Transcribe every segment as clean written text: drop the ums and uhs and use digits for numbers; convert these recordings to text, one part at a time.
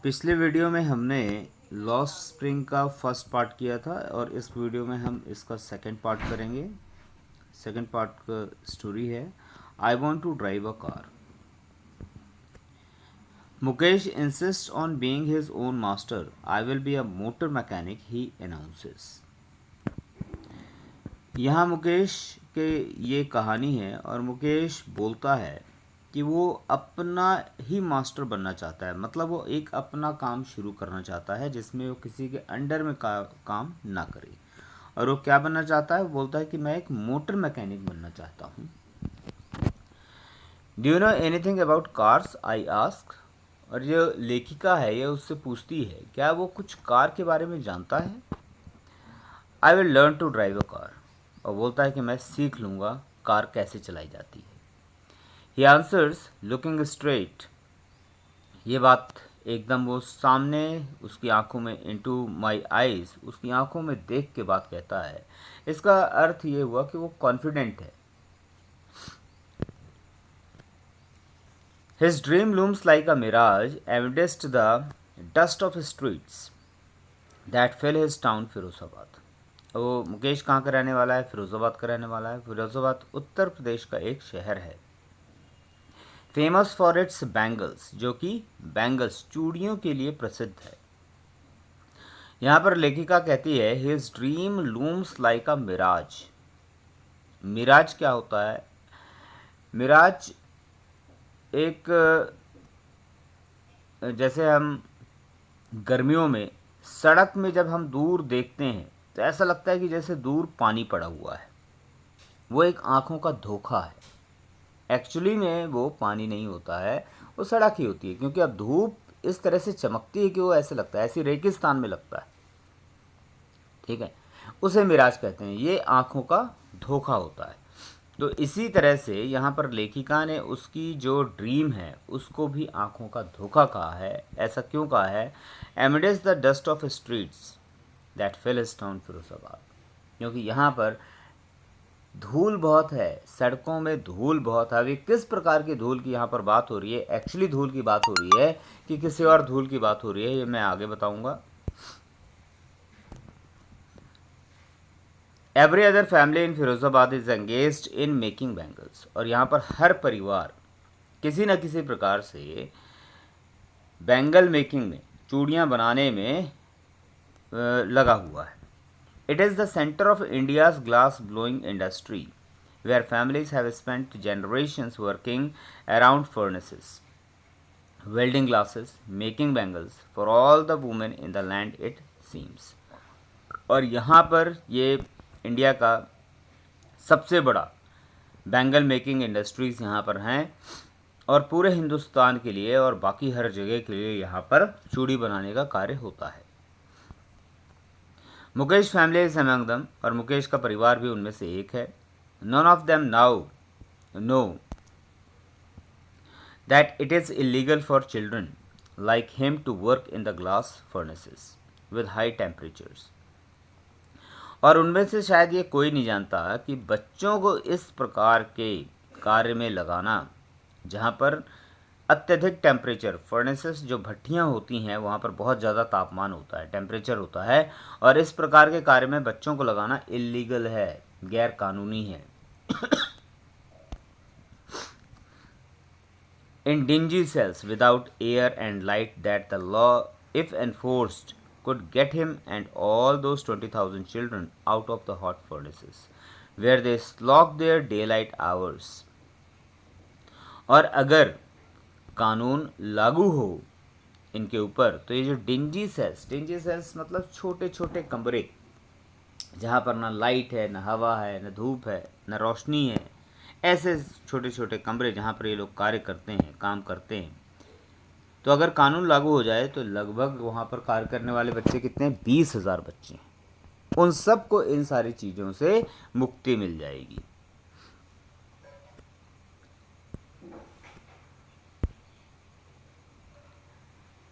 पिछले वीडियो में हमने लॉस्ट स्प्रिंग का फर्स्ट पार्ट किया था और इस वीडियो में हम इसका सेकंड पार्ट करेंगे। सेकंड पार्ट का स्टोरी है I want to drive a car. Mukesh insist on being his own master. I will be a motor mechanic, he announces. यहाँ मुकेश के ये कहानी है और मुकेश बोलता है कि वो अपना ही मास्टर बनना चाहता है, मतलब वो एक अपना काम शुरू करना चाहता है जिसमें वो किसी के अंडर में काम ना करे। और वो क्या बनना चाहता है? वो बोलता है कि मैं एक मोटर मैकेनिक बनना चाहता हूँ। Do you know anything about cars, I ask. और जो लेखिका है ये उससे पूछती है क्या वो कुछ कार के बारे में जानता है। I will learn to drive a car. और बोलता है कि मैं सीख लूँगा कार कैसे चलाई जाती है। ही आंसर्स लुकिंग स्ट्रेट। ये बात एकदम वो सामने उसकी आंखों में, इनटू माय आईज, उसकी आंखों में देख के बात कहता है। इसका अर्थ ये हुआ कि वो कॉन्फिडेंट है। His dream looms like a mirage amidst the dust of streets that fill his town Firozabad. वो मुकेश कहाँ का रहने वाला है? फिरोजाबाद का रहने वाला है। फिरोजाबाद उत्तर प्रदेश का एक शहर है, फेमस फॉर इट्स बैंगल्स, जो कि बैंगल्स चूड़ियों के लिए प्रसिद्ध है। यहाँ पर लेखिका कहती है his dream looms like a mirage. Mirage क्या होता है? मिराज एक, जैसे हम गर्मियों में सड़क में जब हम दूर देखते हैं तो ऐसा लगता है कि जैसे दूर पानी पड़ा हुआ है। वो एक आँखों का धोखा है। एक्चुअली में वो पानी नहीं होता है, वो सड़क ही होती है, क्योंकि अब धूप इस तरह से चमकती है कि वो ऐसे लगता है, ऐसी रेगिस्तान में लगता है। ठीक है, उसे मिराज कहते हैं। ये आँखों का धोखा होता है। तो इसी तरह से यहाँ पर लेखिका ने उसकी जो ड्रीम है उसको भी आँखों का धोखा कहा है। ऐसा क्यों कहा है? Amidst the dust of streets that fill his town Firozabad, क्योंकि यहाँ पर धूल बहुत है, सड़कों में धूल बहुत है। अभी किस प्रकार की धूल की यहाँ पर बात हो रही है, एक्चुअली धूल की बात हो रही है कि किसी और धूल की बात हो रही है, ये मैं आगे बताऊंगा। Every other family in Firozabad is engaged in making bangles. और यहाँ पर हर परिवार किसी न किसी प्रकार से बैंगल मेकिंग में, चूड़ियाँ बनाने में लगा हुआ है। It is the centre of India's glass blowing industry where families have spent generations working around furnaces, welding glasses, making bangles for all the women in the land it seems। और यहाँ पर ये इंडिया का सबसे बड़ा bangle making industries यहाँ पर हैं और पूरे हिंदुस्तान के लिए और बाकी हर जगह के लिए यहाँ पर चूड़ी बनाने का कार्य होता है। मुकेश फैमिली इज अमंग दम, और मुकेश का परिवार भी उनमें से एक है। None of them now know that it is illegal for children like him to work in the glass furnaces with high temperatures। और उनमें से शायद ये कोई नहीं जानता कि बच्चों को इस प्रकार के कार्य में लगाना जहाँ पर अत्यधिक टेम्परेचर, फर्नेसेस जो भट्टियाँ होती हैं वहाँ पर बहुत ज़्यादा तापमान होता है, टेम्परेचर होता है, और इस प्रकार के कार्य में बच्चों को लगाना इलीगल है, गैर कानूनी है। In dingy cells without air and light that the law, if enforced, could get him and all those 20,000 children out of the hot furnaces where they slog their daylight hours। और अगर कानून लागू हो इनके ऊपर तो ये जो डिंजी सेल्स मतलब छोटे छोटे कमरे जहाँ पर ना लाइट है, ना हवा है, ना धूप है, ना रोशनी है, ऐसे छोटे छोटे कमरे जहाँ पर ये लोग कार्य करते हैं, काम करते हैं, तो अगर कानून लागू हो जाए तो लगभग वहाँ पर कार्य करने वाले बच्चे कितने हैं? 20,000 बच्चे हैं। उन सब को इन सारी चीज़ों से मुक्ति मिल जाएगी।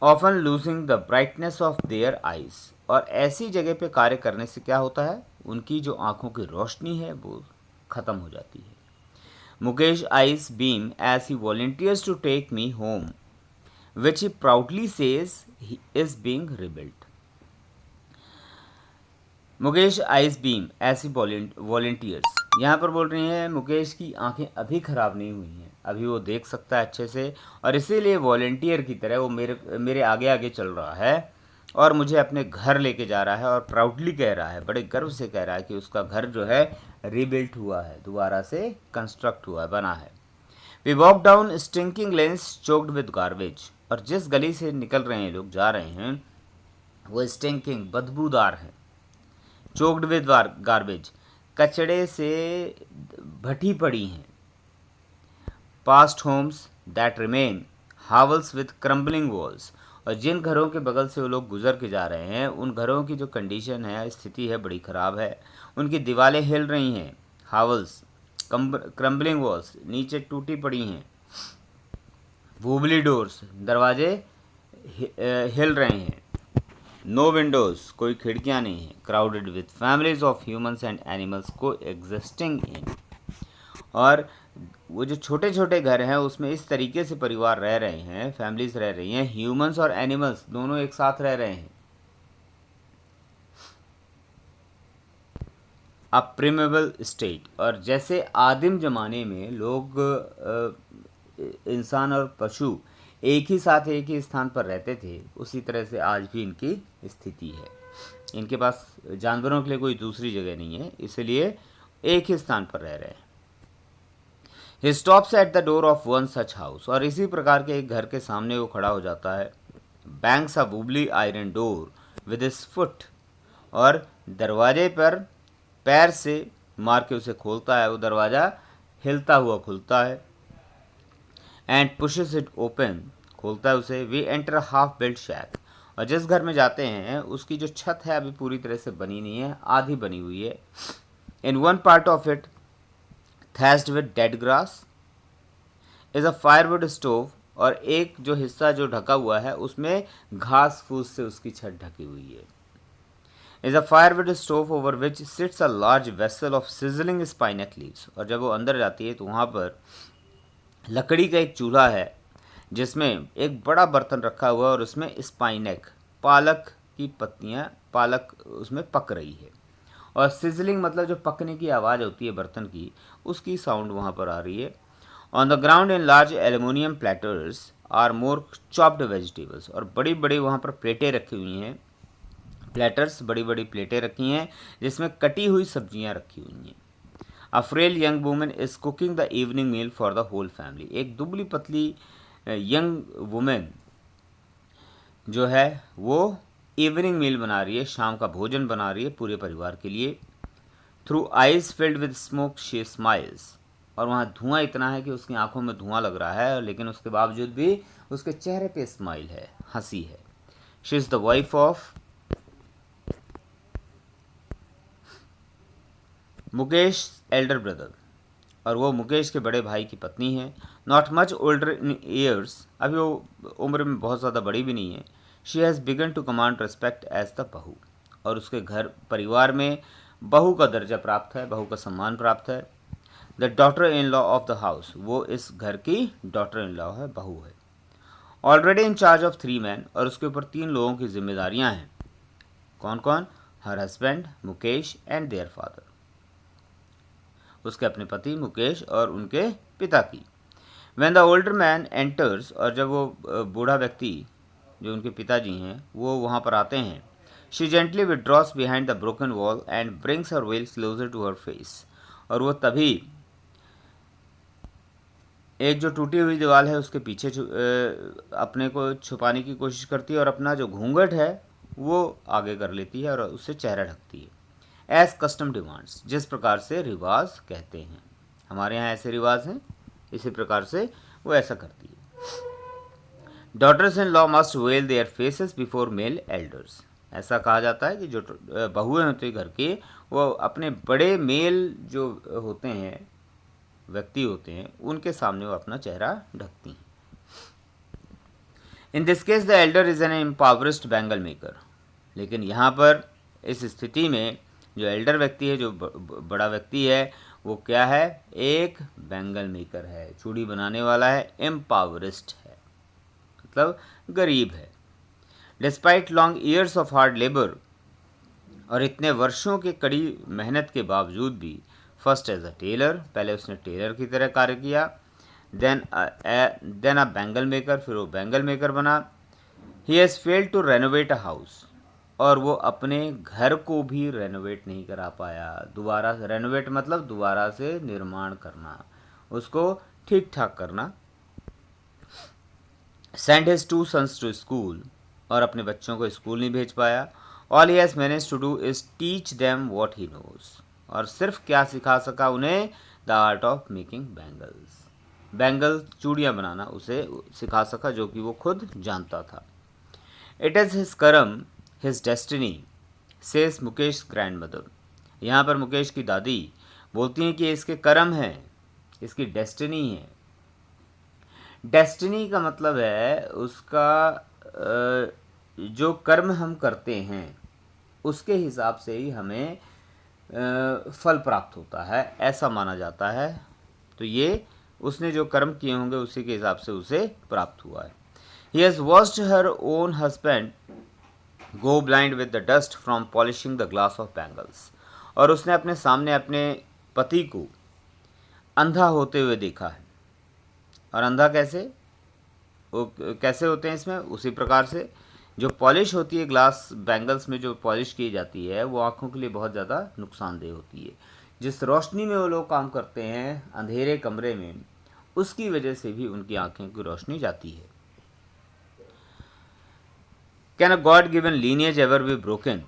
Often losing the brightness of their eyes. और ऐसी जगह पे कार्य करने से क्या होता है? उनकी जो आँखों की रोशनी है वो ख़त्म हो जाती है। Mukesh eyes beam as he volunteers to take me home which he proudly says he is being rebuilt. Mukesh eyes beam ऐसी वॉलेंटियर्स यहाँ पर बोल रही हैं मुकेश की आंखें अभी ख़राब नहीं हुई हैं, अभी वो देख सकता है अच्छे से, और इसीलिए वॉलेंटियर की तरह वो मेरे आगे आगे चल रहा है और मुझे अपने घर लेके जा रहा है, और प्राउडली कह रहा है, बड़े गर्व से कह रहा है कि उसका घर जो है रीबिल्ट हुआ है, दोबारा से कंस्ट्रक्ट हुआ है, बना है। We walk down stinking lanes choked with garbage, और जिस गली से निकल रहे हैं लोग, जा रहे हैं, वो स्टिंकिंग बदबूदार है, चोक्ड विद गार्बेज कचड़े से भटी पड़ी हैं, past homes that remain hovels with crumbling walls, और जिन घरों के बगल से वो लोग गुजर के जा रहे हैं उन घरों की जो कंडीशन है, स्थिति है, बड़ी ख़राब है, उनकी दीवारें हिल रही हैं, हावल्स क्रम्बलिंग वॉल्स नीचे टूटी पड़ी हैं, वूबली डोर्स दरवाजे हिल रहे हैं, नो विंडोज़ कोई खिड़कियां नहीं हैं, crowded with families of humans and animals को एग्जिस्टिंग इन, और वो जो छोटे छोटे घर हैं उसमें इस तरीके से परिवार रह रहे हैं, फैमिलीज रह रही हैं, ह्यूमंस और एनिमल्स दोनों एक साथ रह रहे हैं। अ प्रिमेबल स्टेट, और जैसे आदिम ज़माने में लोग इंसान और पशु एक ही साथ एक ही स्थान पर रहते थे, उसी तरह से आज भी इनकी स्थिति है। इनके पास जानवरों के लिए कोई दूसरी जगह नहीं है, इसलिए एक ही स्थान पर रह रहे हैं। He stops at the door of one such house, और इसी प्रकार के एक घर के सामने वो खड़ा हो जाता है। Bangs a wobbly iron door with his foot, और दरवाजे पर पैर से मार के उसे खोलता है, वो दरवाज़ा हिलता हुआ खुलता है। एंड pushes it open, खोलता है उसे। We enter a half built shack, और जिस घर में जाते हैं उसकी जो छत है अभी पूरी तरह से बनी नहीं है, आधी बनी हुई है। In one part of it, thatched with dead grass, is a firewood stove, और एक जो हिस्सा जो ढका हुआ है उसमें घास फूस से उसकी छत ढकी हुई है। is a firewood stove over which sits a large vessel of sizzling spinach leaves, और जब वो अंदर जाती है तो वहाँ पर लकड़ी का एक चूल्हा है जिसमें एक बड़ा बर्तन रखा हुआ है और उसमें स्पाइनेक पालक की पत्तियाँ, पालक उसमें पक रही है, और सिजलिंग मतलब जो पकने की आवाज़ होती है बर्तन की, उसकी साउंड वहाँ पर आ रही है। On the ground in large aluminium platters are more chopped vegetables, और बड़ी बड़ी वहाँ पर प्लेटें रखी हुई हैं, प्लेटर्स बड़ी बड़ी प्लेटें रखी हैं जिसमें कटी हुई सब्जियाँ रखी हुई हैं। A frail young women is cooking the evening meal for the whole family, एक दुबली पतली यंग वुमेन जो है वो इवनिंग मील बना रही है, शाम का भोजन बना रही है पूरे परिवार के लिए। Through eyes filled with smoke she smiles, और वहाँ धुआं इतना है कि उसकी आंखों में धुआं लग रहा है, लेकिन उसके बावजूद भी उसके चेहरे पे स्माइल है, हंसी है। She is the wife of Mukesh Elder brother, और वो मुकेश के बड़े भाई की पत्नी है। Not much older in years, अभी वो उम्र में बहुत ज़्यादा बड़ी भी नहीं है। She has begun to command respect as the bahu, और उसके घर परिवार में बहू का दर्जा प्राप्त है, बहू का सम्मान प्राप्त है। The daughter in law of the house, वो इस घर की डॉटर इन लॉ है, बहू है। Already in charge of 3 man, और उसके ऊपर 3 लोगों की जिम्मेदारियां हैं। कौन कौन? Her husband Mukesh and their father, उसके अपने पति मुकेश और उनके पिता की। When the older man enters, और जब वो बूढ़ा व्यक्ति जो उनके पिताजी हैं वो वहाँ पर आते हैं, she gently withdraws behind the broken wall and brings her veil closer to her face, और वो तभी एक जो टूटी हुई दीवार है उसके पीछे अपने को छुपाने की कोशिश करती है, और अपना जो घूंघट है वो आगे कर लेती है और उससे चेहरा ढकती है। एज कस्टम डिमांड्स, जिस प्रकार से रिवाज कहते हैं, हमारे यहाँ ऐसे रिवाज हैं, इसी प्रकार से वो ऐसा करती है। Daughters in law must veil their faces before male elders, ऐसा कहा जाता है कि जो बहुएं होती हैं घर की, वो अपने बड़े मेल जो होते हैं, व्यक्ति होते हैं, उनके सामने वो अपना चेहरा ढकती हैं। In this case the elder is an impoverished bangle maker, लेकिन यहाँ पर इस स्थिति में जो एल्डर व्यक्ति है, जो बड़ा व्यक्ति है, वो क्या है? एक बैंगल मेकर है, चूड़ी बनाने वाला है, एम्पावरिस्ट है। मतलब गरीब है। Despite long years of hard labour, और इतने वर्षों की कड़ी मेहनत के बावजूद भी, फर्स्ट एज अ टेलर, पहले उसने टेलर की तरह कार्य किया, देन अ बैंगल मेकर, फिर वो बैंगल मेकर बना। He has failed to renovate a house, और वो अपने घर को भी रेनोवेट नहीं करा पाया। दोबारा रेनोवेट मतलब दोबारा से निर्माण करना, उसको ठीक ठाक करना। Send his two sons to school, और अपने बच्चों को स्कूल नहीं भेज पाया। All he has managed to do is teach them what he knows, और सिर्फ क्या सिखा सका उन्हें, the art of making bangles, bangle चूड़ियाँ बनाना उसे सिखा सका, जो कि वो खुद जानता था। इट इज़ हिज करम, his destiny, says Mukesh grand mother. यहाँ पर मुकेश की दादी बोलती हैं कि इसके कर्म है, इसकी डेस्टिनी है। डेस्टिनी का मतलब है उसका जो कर्म हम करते हैं उसके हिसाब से ही हमें फल प्राप्त होता है, ऐसा माना जाता है। तो ये उसने जो कर्म किए होंगे उसी के हिसाब से उसे प्राप्त हुआ है। He has watched her own husband go blind with the dust from polishing the glass of bangles, और उसने अपने सामने अपने पति को अंधा होते हुए देखा है। और अंधा कैसे, वो कैसे होते हैं इसमें, उसी प्रकार से जो पॉलिश होती है ग्लास बैंगल्स में, जो पॉलिश की जाती है वो आँखों के लिए बहुत ज़्यादा नुकसानदेह होती है। जिस रोशनी में वो लोग काम करते हैं अंधेरे कमरे में, उसकी वजह से भी उनकी आँखें की रोशनी जाती है। Can a God given lineage ever be broken,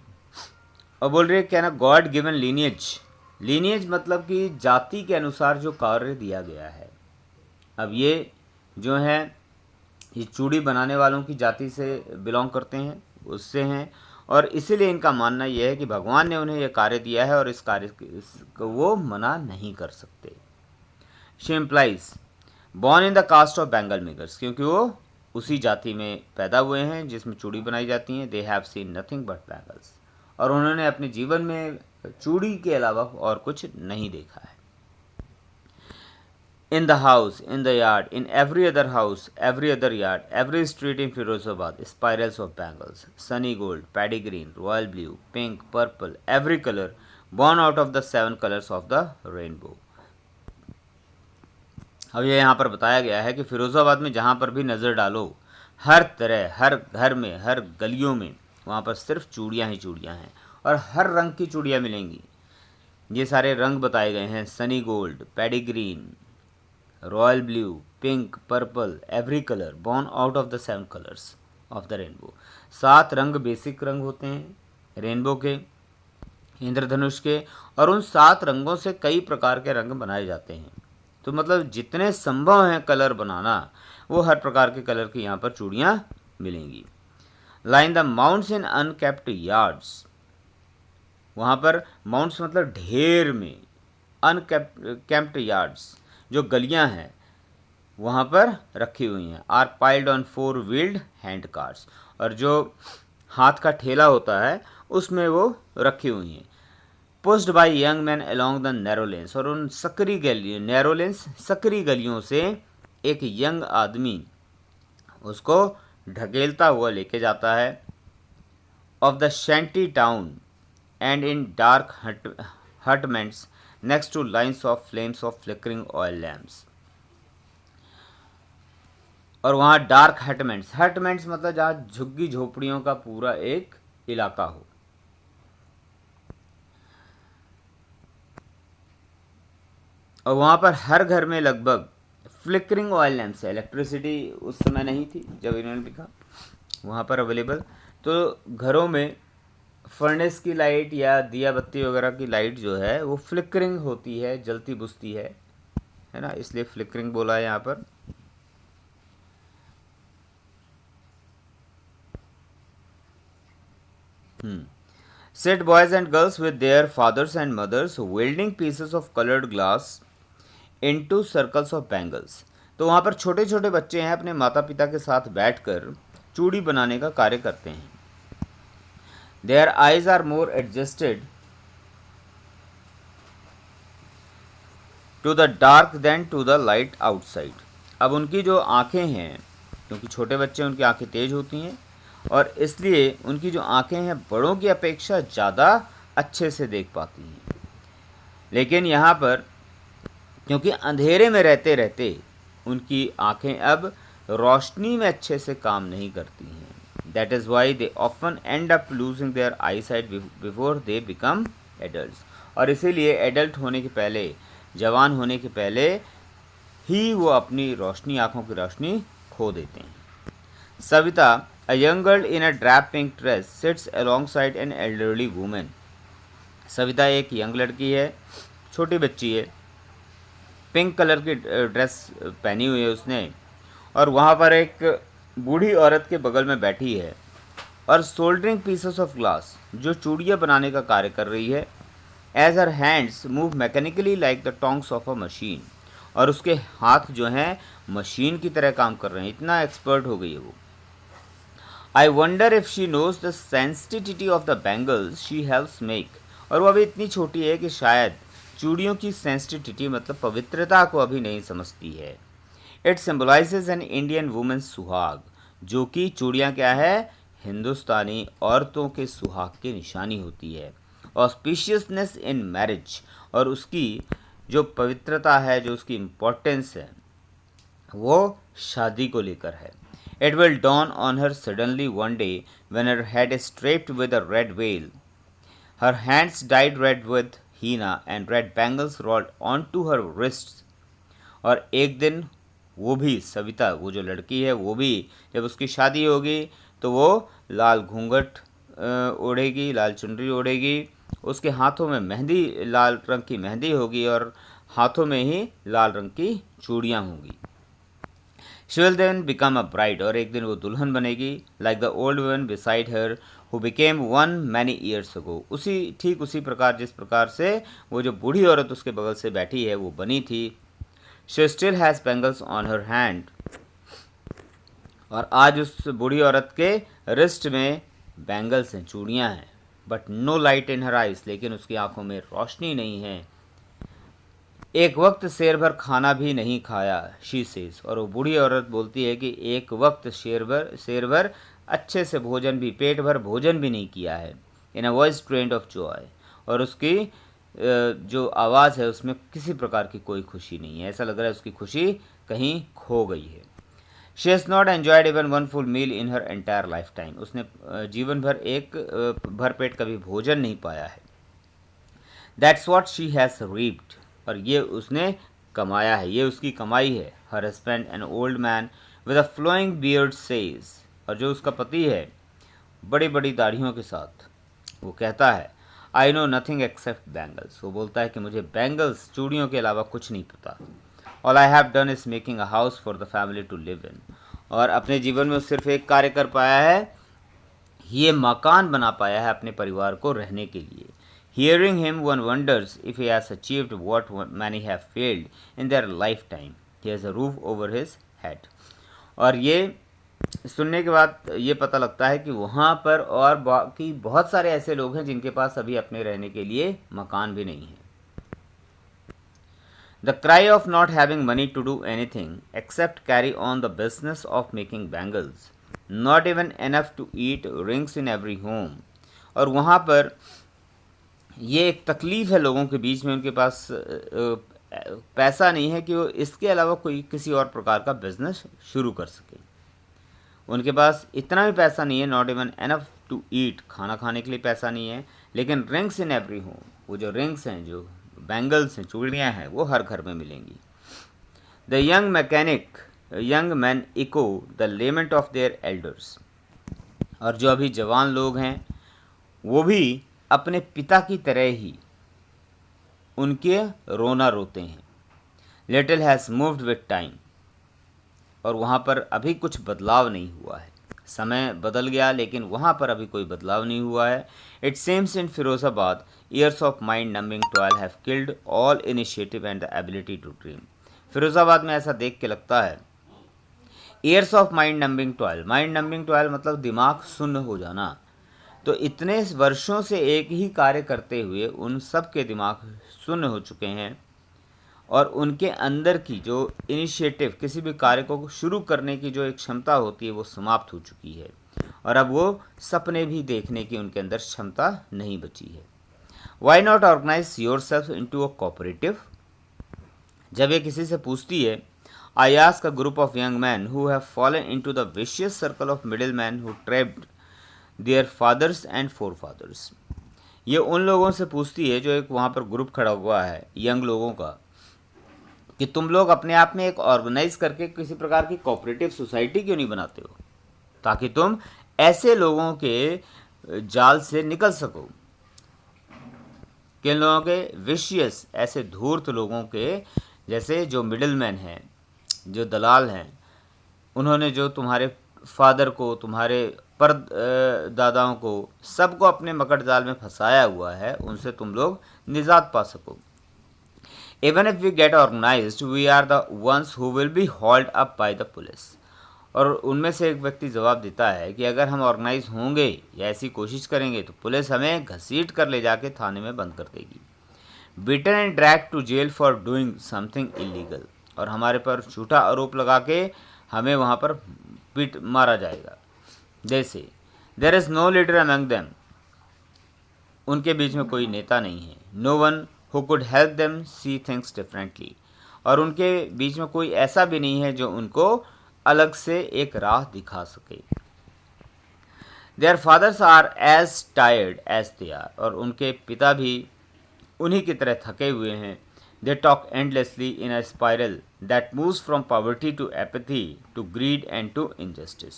और बोल रहे can a God given lineage, lineage मतलब कि जाति के अनुसार जो कार्य दिया गया है। अब ये जो है ये चूड़ी बनाने वालों की जाति से बिलोंग करते हैं, उससे हैं, और इसीलिए इनका मानना यह है कि भगवान ने उन्हें यह कार्य दिया है और इस कार्य को वो मना नहीं कर सकते। She implies born in the caste of bangle makers, क्योंकि वो उसी जाति में पैदा हुए हैं जिसमें चूड़ी बनाई जाती हैं। They have seen nothing but bangles, और उन्होंने अपने जीवन में चूड़ी के अलावा और कुछ नहीं देखा है। In the house, in the yard, in every other house, every other yard, every street in Firozabad, spirals of bangles, sunny gold, paddy green, royal blue, pink, purple, every color, born out of the 7 colors of the rainbow. अब ये यहाँ पर बताया गया है कि फिरोज़ाबाद में जहाँ पर भी नज़र डालो, हर तरह, हर घर में, हर गलियों में, वहाँ पर सिर्फ चूड़ियाँ ही चूड़ियाँ हैं, और हर रंग की चूड़ियाँ मिलेंगी। ये सारे रंग बताए गए हैं, Sunny gold, paddy green, royal blue, pink, purple, every colour, born out of the 7 colours of the rainbow. 7 रंग बेसिक रंग होते हैं रेनबो के, इंद्रधनुष के, और उन 7 रंगों से कई प्रकार के रंग बनाए जाते हैं। तो मतलब जितने संभव हैं कलर बनाना, वो हर प्रकार के कलर की यहाँ पर चूड़ियाँ मिलेंगी। Line the mounds in unkempt yards, वहाँ पर माउंट्स मतलब ढेर में, अनकेप्ट यार्ड्स जो गलियां हैं वहाँ पर रखी हुई हैं। Are piled on 4 wheeled hand carts, और जो हाथ का ठेला होता है उसमें वो रखी हुई हैं। Pushed by young men along the narrow lanes, और उन सकरी गलियों, नैरो लेन्स सकरी गलियों से एक यंग आदमी उसको ढकेलता हुआ लेके जाता है। Of the shanty town and in dark hutments next two lines of flames of flickering oil lamps, और वहाँ डार्क हटमेंट्स, हटमेंट्स मतलब जहाँ झुग्गी झोपड़ियों का पूरा एक इलाका हो। और वहाँ पर हर घर में लगभग फ्लिकरिंग ऑयल लैम्प्स है। इलेक्ट्रिसिटी उस समय नहीं थी जब इन्होंने लिखा, वहाँ पर अवेलेबल, तो घरों में फर्नेस की लाइट या दिया बत्ती वगैरह की लाइट जो है वो फ्लिकरिंग होती है, जलती बुझती है ना, इसलिए फ्लिकरिंग बोला है यहाँ पर। Sit boys and girls with their fathers and mothers welding pieces of colored glass into circles of bangles, तो वहाँ पर छोटे छोटे बच्चे हैं अपने माता पिता के साथ बैठकर चूड़ी बनाने का कार्य करते हैं। Their eyes are more adjusted to the dark than to the light outside, अब उनकी जो आँखें हैं क्योंकि छोटे बच्चे उनकी आंखें तेज होती हैं और इसलिए उनकी जो आंखें हैं बड़ों की अपेक्षा ज़्यादा अच्छे से देख पाती हैं। लेकिन यहाँ पर क्योंकि अंधेरे में रहते रहते उनकी आंखें अब रोशनी में अच्छे से काम नहीं करती हैं। That is why they often end up losing their eyesight before they become adult. और इसीलिए एडल्ट होने के पहले, जवान होने के पहले ही वो अपनी रोशनी, आँखों की रोशनी खो देते हैं। Savita, a young girl in a drab pink dress, sits alongside an elderly woman. Savita एक यंग लड़की है, छोटी बच्ची है, पिंक कलर की ड्रेस पहनी हुई है उसने, और वहाँ पर एक बूढ़ी औरत के बगल में बैठी है और सोल्डरिंग पीसेस ऑफ ग्लास, जो चूड़ियाँ बनाने का कार्य कर रही है। As her hands move mechanically like the tongs of a machine, और उसके हाथ जो हैं मशीन की तरह काम कर रहे हैं, इतना एक्सपर्ट हो गई है वो। I wonder if she knows the sensitivity of the bangles she helps make. और वो अभी इतनी छोटी है कि शायद चूड़ियों की सेंसिटिविटी मतलब पवित्रता को अभी नहीं समझती है। It symbolizes an Indian woman's सुहाग, जो कि चूड़ियाँ क्या है, हिंदुस्तानी औरतों के सुहाग की निशानी होती है। Auspiciousness in marriage, और उसकी जो पवित्रता है, जो उसकी इम्पोर्टेंस है, वो शादी को लेकर है। It will dawn on her suddenly one day when her head is draped with a red veil, her hands dyed red with henna, and red bangles rolled onto her wrists. और एक दिन वो भी, सविता, वो जो लड़की है, वो भी जब उसकी शादी होगी तो वो लाल घूंघट ओढ़ेगी, लाल चुनरी ओढ़ेगी, उसके हाथों में मेहंदी, लाल रंग की मेहंदी होगी और हाथों में ही लाल रंग की चूड़ियाँ होंगी। She will then become a bride, और एक दिन वो दुल्हन बनेगी, like the old woman beside her who became one many years ago. ठीक उसी प्रकार जिस प्रकार से वो जो बूढ़ी औरत उसके बगल से बैठी है वो बनी थी। She still has bangles on her hand, और आज उस बूढ़ी औरत के रिस्ट में बैंगल्स हैं, चूड़ियाँ हैं, but no light in her eyes, लेकिन उसकी आंखों में रोशनी नहीं है। एक वक्त शेर भर खाना भी नहीं खाया, शी सेज, और वो बूढ़ी औरत बोलती है कि एक वक्त शेर भर अच्छे से भोजन भी, पेट भर भोजन भी नहीं किया है। In a voice drained of joy, और उसकी जो आवाज़ है उसमें किसी प्रकार की कोई खुशी नहीं है, ऐसा लग रहा है उसकी खुशी कहीं खो गई है। She has not enjoyed even one full meal in her entire lifetime, उसने जीवन भर एक भरपेट कभी भोजन नहीं पाया है। That's what she has reaped, और ये उसने कमाया है, ये उसकी कमाई है। Her husband an old man with a flowing beard says, और जो उसका पति है बड़ी बड़ी दाढ़ियों के साथ, वो कहता है I know nothing accept bangles, वो बोलता है कि मुझे बैंगल्स, चूड़ियों के अलावा कुछ नहीं पता। All I have done is making a house for the family to live in, और अपने जीवन में सिर्फ एक कार्य कर पाया है, ये मकान बना पाया है अपने परिवार को रहने के लिए। Hearing him, one wonders if he has achieved what many have failed in their lifetime. He has a roof over his head. और ये सुनने के बाद ये पता लगता है कि वहाँ पर और बाकी बहुत सारे ऐसे लोग हैं जिनके पास अभी अपने रहने के लिए मकान भी नहीं है। The cry of not having money to do anything except carry on the business of making bangles, not even enough to eat, rings in every home. और वहाँ पर ये एक तकलीफ़ है लोगों के बीच में, उनके पास पैसा नहीं है कि वो इसके अलावा कोई किसी और प्रकार का बिजनेस शुरू कर सके। उनके पास इतना भी पैसा नहीं है, not even enough to eat, खाना खाने के लिए पैसा नहीं है, लेकिन रिंग्स इन एवरी होम, वो जो रिंग्स हैं, जो बैंगल्स हैं, चूड़ियाँ हैं, वो हर घर में मिलेंगी। The young men echo the lament of their elders, और जो अभी जवान लोग हैं वो भी अपने पिता की तरह ही उनके रोना रोते हैं। Little has moved with time, और वहाँ पर अभी कुछ बदलाव नहीं हुआ है, समय बदल गया लेकिन वहाँ पर अभी कोई बदलाव नहीं हुआ है। It seems in Firozabad years of mind numbing toil have killed all initiative and the ability to dream. Firozabad में ऐसा देख के लगता है, years of mind numbing toil मतलब दिमाग सुन्न हो जाना। तो इतने वर्षों से एक ही कार्य करते हुए उन सब के दिमाग सुन्न हो चुके हैं, और उनके अंदर की जो इनिशिएटिव, किसी भी कार्य को शुरू करने की जो एक क्षमता होती है वो समाप्त हो चुकी है, और अब वो सपने भी देखने की उनके अंदर क्षमता नहीं बची है। Why not organise yourself into a cooperative. जब ये किसी से पूछती है, I ask a group of young man who have fallen into the vicious circle of middle man who trapped their fathers and forefathers. ये उन लोगों से पूछती है जो एक वहाँ पर ग्रुप खड़ा हुआ है यंग लोगों का, कि तुम लोग अपने आप में एक ऑर्गेनाइज करके किसी प्रकार की कोऑपरेटिव सोसाइटी क्यों नहीं बनाते हो, ताकि तुम ऐसे लोगों के जाल से निकल सको। किन लोगों के? विशियस, ऐसे धूर्त लोगों के, जैसे जो मिडिल मैन हैं, जो दलाल हैं, उन्होंने जो तुम्हारे फादर को, तुम्हारे पर दादाओं को, सबको अपने मकड़ जाल में फंसाया हुआ है, उनसे तुम लोग निजात पा सको। Even if we get organised we are the ones who will be hold up by the police. और उनमें से एक व्यक्ति जवाब देता है कि अगर हम ऑर्गेनाइज होंगे या ऐसी कोशिश करेंगे तो पुलिस हमें घसीट कर ले जाके थाने में बंद कर देगी। Beaten and drag to jail for doing something illegal. और हमारे पर झूठा आरोप लगा के हमें वहाँ पर पीट मारा जाएगा। जैसे there is no leader among them. उनके बीच में कोई नेता नहीं है। No one who could help them see things differently. और उनके बीच में कोई ऐसा भी नहीं है जो उनको अलग से एक राह दिखा सके। Their fathers are as tired as they are. और उनके पिता भी उन्हीं की तरह थके हुए हैं। They talk endlessly in a spiral that moves from poverty to apathy to greed and to injustice.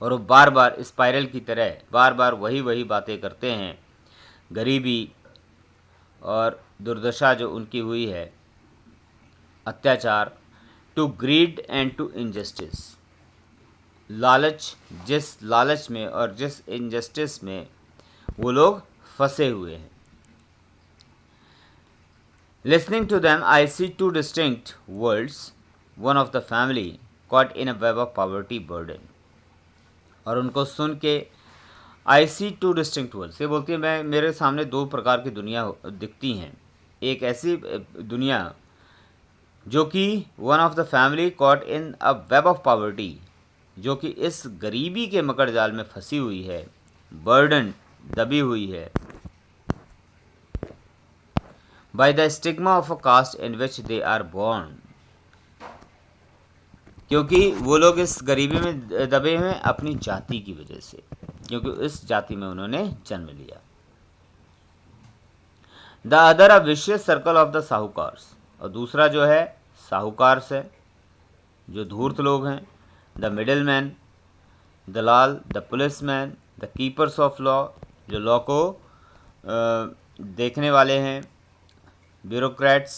और वो बार बार स्पाइरल की तरह बार बार वही बातें करते हैं। गरीबी और दुर्दशा जो उनकी हुई है, अत्याचार, to greed and to injustice, लालच, जिस लालच में और जिस इनजस्टिस में वो लोग फंसे हुए हैं। Listening to them, I see two distinct worlds, one of the family caught in a web of poverty burden. और उनको सुन के I see two distinct worlds, ये बोलती है मैं, मेरे सामने दो प्रकार की दुनिया दिखती हैं। एक ऐसी दुनिया जो कि one of the family caught in a web of poverty, जो कि इस गरीबी के मकड़ जाल में फंसी हुई है, बर्डन, दबी हुई है, by the stigma of a caste in which they are born। क्योंकि वो लोग इस गरीबी में दबे हुए हैं अपनी जाति की वजह से, क्योंकि इस जाति में उन्होंने जन्म लिया। The other a vicious circle of the sahukars. और दूसरा जो है साहूकार है, जो धूर्त लोग हैं। The middle man, Dalal, the police man, the keepers of law, जो लॉ को देखने वाले हैं, bureaucrats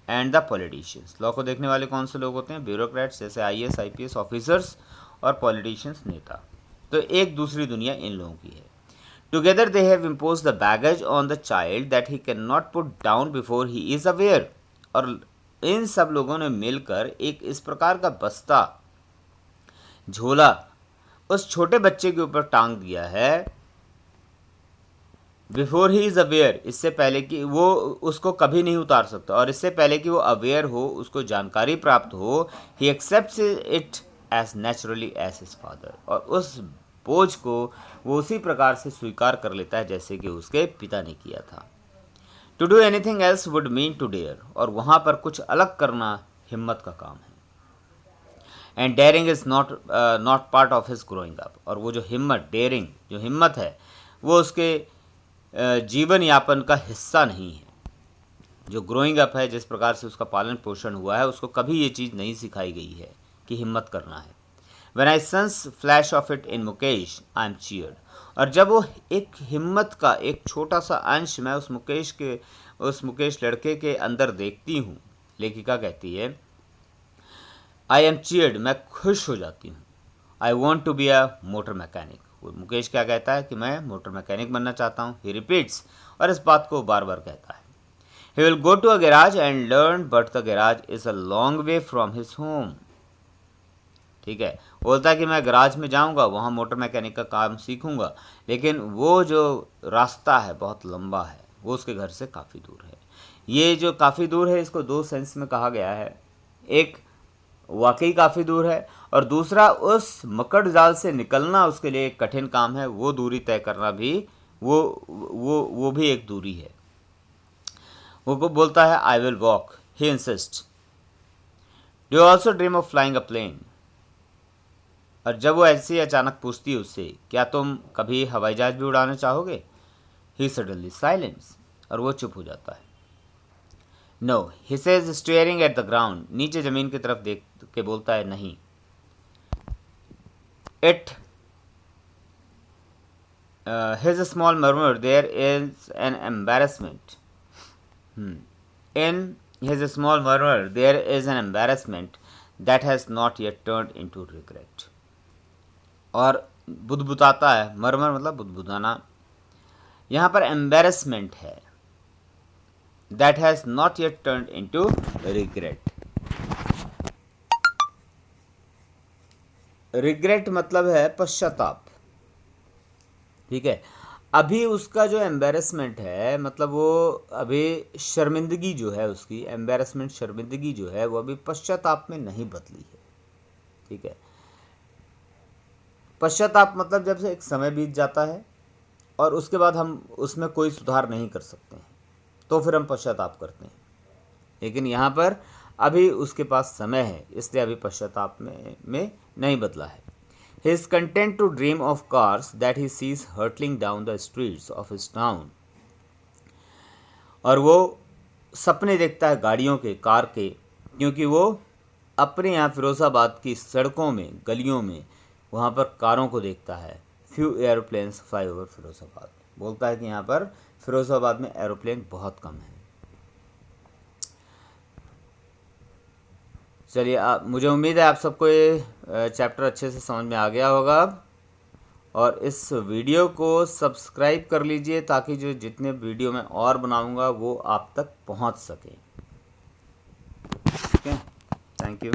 and the politicians. Law को देखने वाले कौन से लोग होते हैं? ब्यूरोक्रेट्स, जैसे IAS IPS ऑफिसर्स, और पॉलिटिशियंस, नेता। तो एक दूसरी दुनिया इन लोगों की है। Together they have impose the baggage on the child that he can not put down before he is aware. और इन सब लोगों ने मिलकर एक इस प्रकार का बस्ता, झोला उस छोटे बच्चे के ऊपर टांग दिया है, बिफोर ही इज़ अवेयर, इससे पहले कि वो उसको कभी नहीं उतार सकता, और इससे पहले कि वो अवेयर हो, उसको जानकारी प्राप्त हो, he accepts it as naturally as his father. और उस बोझ को वो उसी प्रकार से स्वीकार कर लेता है जैसे कि उसके पिता ने किया था। To do anything else would mean to dare. और वहाँ पर कुछ अलग करना हिम्मत का काम है। And daring is not part of his growing up. और वो जो हिम्मत, डेयरिंग, जो हिम्मत है, वो उसके जीवन यापन का हिस्सा नहीं है। जो ग्रोइंग अप है, जिस प्रकार से उसका पालन पोषण हुआ है, उसको कभी ये चीज़ नहीं सिखाई गई है कि हिम्मत करना है। When I sense flash of it in Mukesh, I am cheered। और जब वो एक हिम्मत का एक छोटा सा अंश मैं उस मुकेश लड़के के अंदर देखती हूँ, लेखिका कहती है, I am cheered, मैं खुश हो जाती हूँ। I want to be a motor mechanic। Mukesh क्या कहता है कि मैं मोटर मैकेनिक बनना चाहता हूँ। ही रिपीट्स, और इस बात को बार बार कहता है। He will go to a garage and learn, but the garage is a long way from his home. ठीक है, बोलता है कि मैं गैराज में जाऊँगा, वहाँ मोटर मैकेनिक का काम सीखूँगा, लेकिन वो जो रास्ता है बहुत लंबा है, वो उसके घर से काफ़ी दूर है। ये जो काफ़ी दूर है इसको दो सेंस में कहा गया है, एक वाकई काफ़ी दूर है और दूसरा उस मकड़ जाल से निकलना उसके लिए एक कठिन काम है, वो दूरी तय करना भी वो भी एक दूरी है। वो को बोलता है I will walk, he insist, do also dream of flying a plane. और जब वो ऐसी अचानक पूछती है उससे क्या तुम कभी हवाई जहाज भी उड़ाना चाहोगे, ही सडनली साइलेंस, और वो चुप हो जाता है। No, he says staring at the ground, नीचे जमीन की तरफ देख के बोलता है नहीं। It his small murmur, there is an embarrassment. In his small murmur, there is an embarrassment that has not yet turned into regret. और बुदबुदाता है, मरमर मतलब बुदबुदाना, यहाँ पर एम्बेरसमेंट है, that has not yet turned into regret. regret मतलब है पश्चाताप, ठीक है। अभी उसका जो एम्बेरसमेंट है मतलब वो अभी शर्मिंदगी जो है उसकी, एम्बेरसमेंट शर्मिंदगी जो है वो अभी पश्चाताप में नहीं बदली है, ठीक है। पश्चाताप मतलब जब से एक समय बीत जाता है और उसके बाद हम उसमें कोई सुधार नहीं कर सकते हैं तो फिर हम पश्चाताप करते हैं, लेकिन यहाँ पर अभी उसके पास समय है इसलिए अभी पश्चाताप में नहीं बदला है। He is content to dream of cars that he sees hurtling down the streets of his town. और वो सपने देखता है गाड़ियों के, कार के, क्योंकि वो अपने यहाँ फिरोज़ाबाद की सड़कों में, गलियों में वहाँ पर कारों को देखता है। Few airplanes fly over Firozabad, बोलता है कि यहाँ पर फिरोज़ाबाद में एरोप्लेन बहुत कम है। चलिए, मुझे उम्मीद है आप सबको ये चैप्टर अच्छे से समझ में आ गया होगा अब, और इस वीडियो को सब्सक्राइब कर लीजिए ताकि जो जितने वीडियो मैं और बनाऊंगा वो आप तक पहुंच सके। ठीक है, थैंक यू।